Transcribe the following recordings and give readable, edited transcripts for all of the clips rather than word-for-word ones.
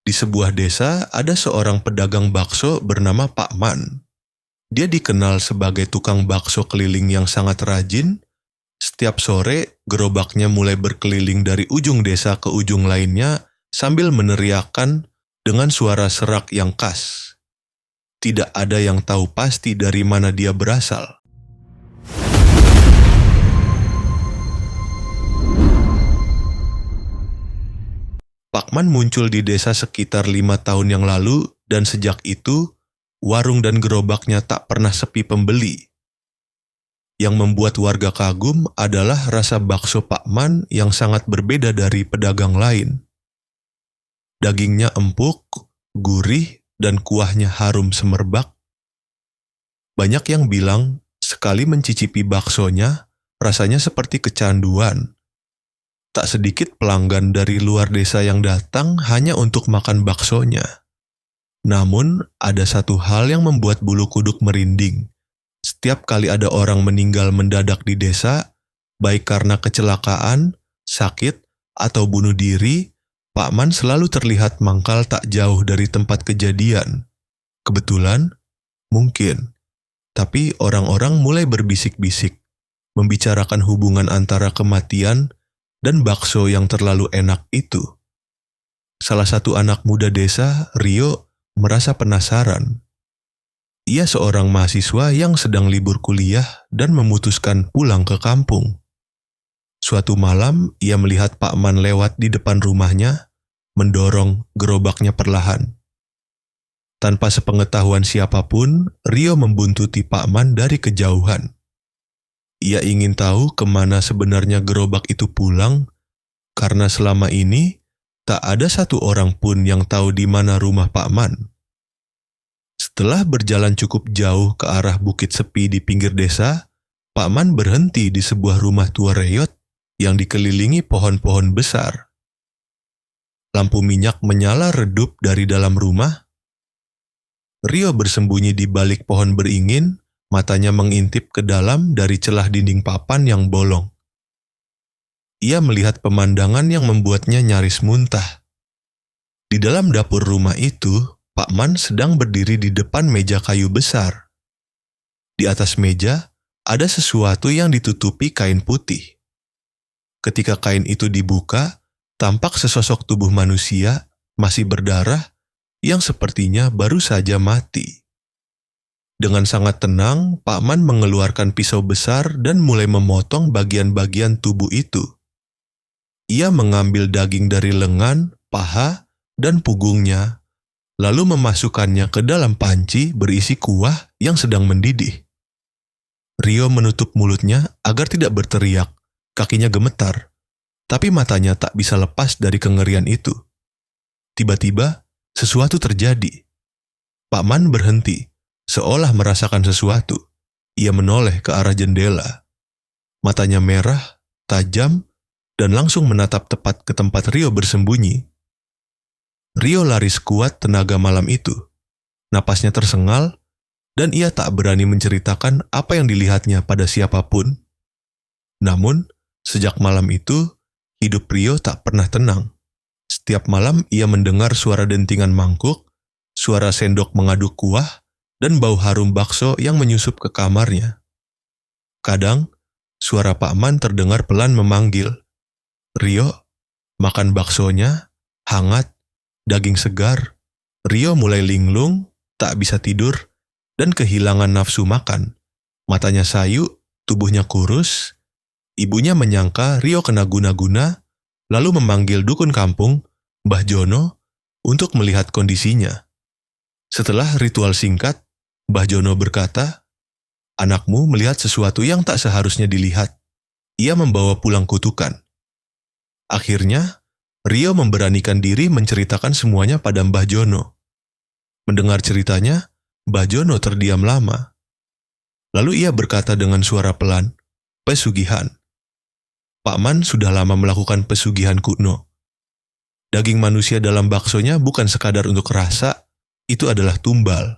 Di sebuah desa ada seorang pedagang bakso bernama Pak Man. Dia dikenal sebagai tukang bakso keliling yang sangat rajin. Setiap sore, gerobaknya mulai berkeliling dari ujung desa ke ujung lainnya sambil meneriakkan dengan suara serak yang khas. Tidak ada yang tahu pasti dari mana dia berasal. Pak Man muncul di desa sekitar 5 tahun yang lalu dan sejak itu, warung dan gerobaknya tak pernah sepi pembeli. Yang membuat warga kagum adalah rasa bakso Pak Man yang sangat berbeda dari pedagang lain. Dagingnya empuk, gurih, dan kuahnya harum semerbak. Banyak yang bilang, sekali mencicipi baksonya, rasanya seperti kecanduan. Tak sedikit pelanggan dari luar desa yang datang hanya untuk makan baksonya. Namun, ada satu hal yang membuat bulu kuduk merinding. Setiap kali ada orang meninggal mendadak di desa, baik karena kecelakaan, sakit, atau bunuh diri, Pak Man selalu terlihat mangkal tak jauh dari tempat kejadian. Kebetulan? Mungkin. Tapi orang-orang mulai berbisik-bisik, membicarakan hubungan antara kematian dan bakso yang terlalu enak itu. Salah satu anak muda desa, Rio, merasa penasaran. Ia seorang mahasiswa yang sedang libur kuliah dan memutuskan pulang ke kampung. Suatu malam, ia melihat Pak Man lewat di depan rumahnya, mendorong gerobaknya perlahan. Tanpa sepengetahuan siapapun, Rio membuntuti Pak Man dari kejauhan. Ia ingin tahu kemana sebenarnya gerobak itu pulang, karena selama ini tak ada satu orang pun yang tahu di mana rumah Pak Man. Setelah berjalan cukup jauh ke arah bukit sepi di pinggir desa, Pak Man berhenti di sebuah rumah tua reyot yang dikelilingi pohon-pohon besar. Lampu minyak menyala redup dari dalam rumah. Rio bersembunyi di balik pohon beringin, matanya mengintip ke dalam dari celah dinding papan yang bolong. Ia melihat pemandangan yang membuatnya nyaris muntah. Di dalam dapur rumah itu, Pak Man sedang berdiri di depan meja kayu besar. Di atas meja, ada sesuatu yang ditutupi kain putih. Ketika kain itu dibuka, tampak sesosok tubuh manusia masih berdarah yang sepertinya baru saja mati. Dengan sangat tenang, Pak Man mengeluarkan pisau besar dan mulai memotong bagian-bagian tubuh itu. Ia mengambil daging dari lengan, paha, dan punggungnya, lalu memasukkannya ke dalam panci berisi kuah yang sedang mendidih. Rio menutup mulutnya agar tidak berteriak, kakinya gemetar, tapi matanya tak bisa lepas dari kengerian itu. Tiba-tiba, sesuatu terjadi. Pak Man berhenti, seolah merasakan sesuatu. Ia menoleh ke arah jendela. Matanya merah, tajam, dan langsung menatap tepat ke tempat Rio bersembunyi. Rio lari sekuat tenaga malam itu. Napasnya tersengal, dan ia tak berani menceritakan apa yang dilihatnya pada siapapun. Namun, sejak malam itu, hidup Rio tak pernah tenang. Setiap malam ia mendengar suara dentingan mangkuk, suara sendok mengaduk kuah, dan bau harum bakso yang menyusup ke kamarnya. Kadang, suara Pak Man terdengar pelan memanggil, "Rio, makan baksonya, hangat, daging segar." Rio mulai linglung, tak bisa tidur, dan kehilangan nafsu makan. Matanya sayu, tubuhnya kurus. Ibunya menyangka Rio kena guna-guna, lalu memanggil dukun kampung, Mbah Jono, untuk melihat kondisinya. Setelah ritual singkat, Mbah Jono berkata, "Anakmu melihat sesuatu yang tak seharusnya dilihat. Ia membawa pulang kutukan." Akhirnya, Rio memberanikan diri menceritakan semuanya pada Mbah Jono. Mendengar ceritanya, Mbah Jono terdiam lama. Lalu ia berkata dengan suara pelan, "Pesugihan." Pak Man sudah lama melakukan pesugihan kuno. Daging manusia dalam baksonya bukan sekadar untuk rasa, itu adalah tumbal.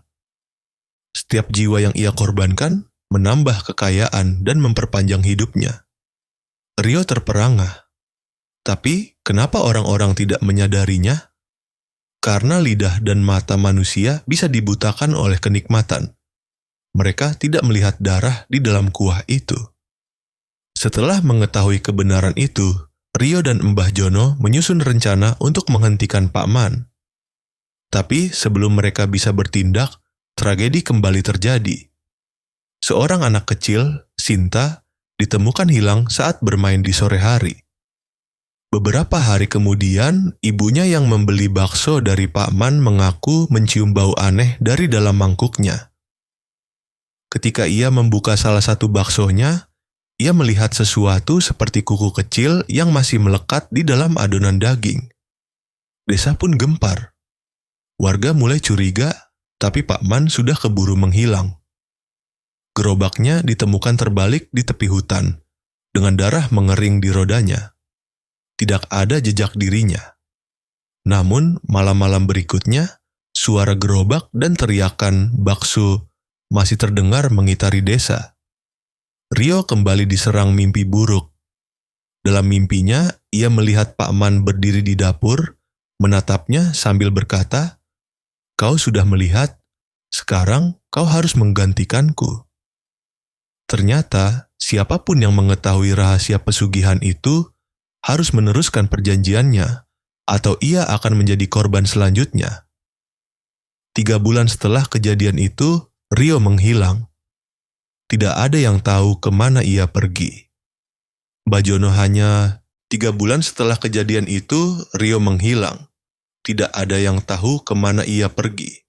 Setiap jiwa yang ia korbankan menambah kekayaan dan memperpanjang hidupnya. Rio terperangah. Tapi kenapa orang-orang tidak menyadarinya? Karena lidah dan mata manusia bisa dibutakan oleh kenikmatan. Mereka tidak melihat darah di dalam kuah itu. Setelah mengetahui kebenaran itu, Rio dan Mbah Jono menyusun rencana untuk menghentikan Pak Man. Tapi sebelum mereka bisa bertindak, tragedi kembali terjadi. Seorang anak kecil, Sinta, ditemukan hilang saat bermain di sore hari. Beberapa hari kemudian, ibunya yang membeli bakso dari Pak Man mengaku mencium bau aneh dari dalam mangkuknya. Ketika ia membuka salah satu baksonya, ia melihat sesuatu seperti kuku kecil yang masih melekat di dalam adonan daging. Desa pun gempar. Warga mulai curiga, tapi Pak Man sudah keburu menghilang. Gerobaknya ditemukan terbalik di tepi hutan, dengan darah mengering di rodanya. Tidak ada jejak dirinya. Namun, malam-malam berikutnya, suara gerobak dan teriakan bakso masih terdengar mengitari desa. Rio kembali diserang mimpi buruk. Dalam mimpinya, ia melihat Pak Man berdiri di dapur, menatapnya sambil berkata, "Kau sudah melihat, sekarang kau harus menggantikanku." Ternyata, siapapun yang mengetahui rahasia pesugihan itu harus meneruskan perjanjiannya, atau ia akan menjadi korban selanjutnya. 3 bulan setelah kejadian itu, Rio menghilang. Tidak ada yang tahu kemana ia pergi. Mbah Jono hanya 3 bulan setelah kejadian itu, Rio menghilang. Tidak ada yang tahu kemana ia pergi.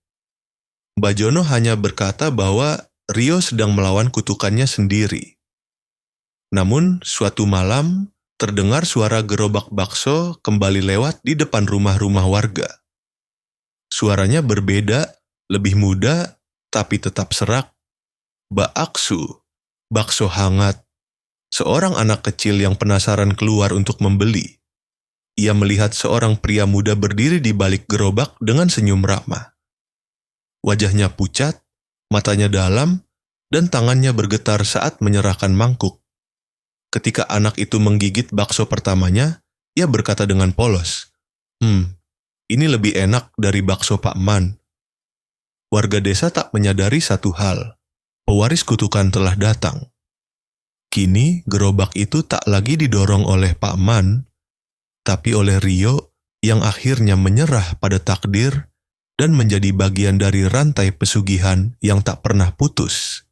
Mbah Jono hanya berkata bahwa Rio sedang melawan kutukannya sendiri. Namun, suatu malam, terdengar suara gerobak bakso kembali lewat di depan rumah-rumah warga. Suaranya berbeda, lebih muda, tapi tetap serak. Bakso, bakso hangat. Seorang anak kecil yang penasaran keluar untuk membeli. Ia melihat seorang pria muda berdiri di balik gerobak dengan senyum ramah. Wajahnya pucat, matanya dalam, dan tangannya bergetar saat menyerahkan mangkuk. Ketika anak itu menggigit bakso pertamanya, ia berkata dengan polos, ini lebih enak dari bakso Pak Man." Warga desa tak menyadari satu hal, pewaris kutukan telah datang. Kini gerobak itu tak lagi didorong oleh Pak Man, tapi oleh Rio yang akhirnya menyerah pada takdir dan menjadi bagian dari rantai pesugihan yang tak pernah putus.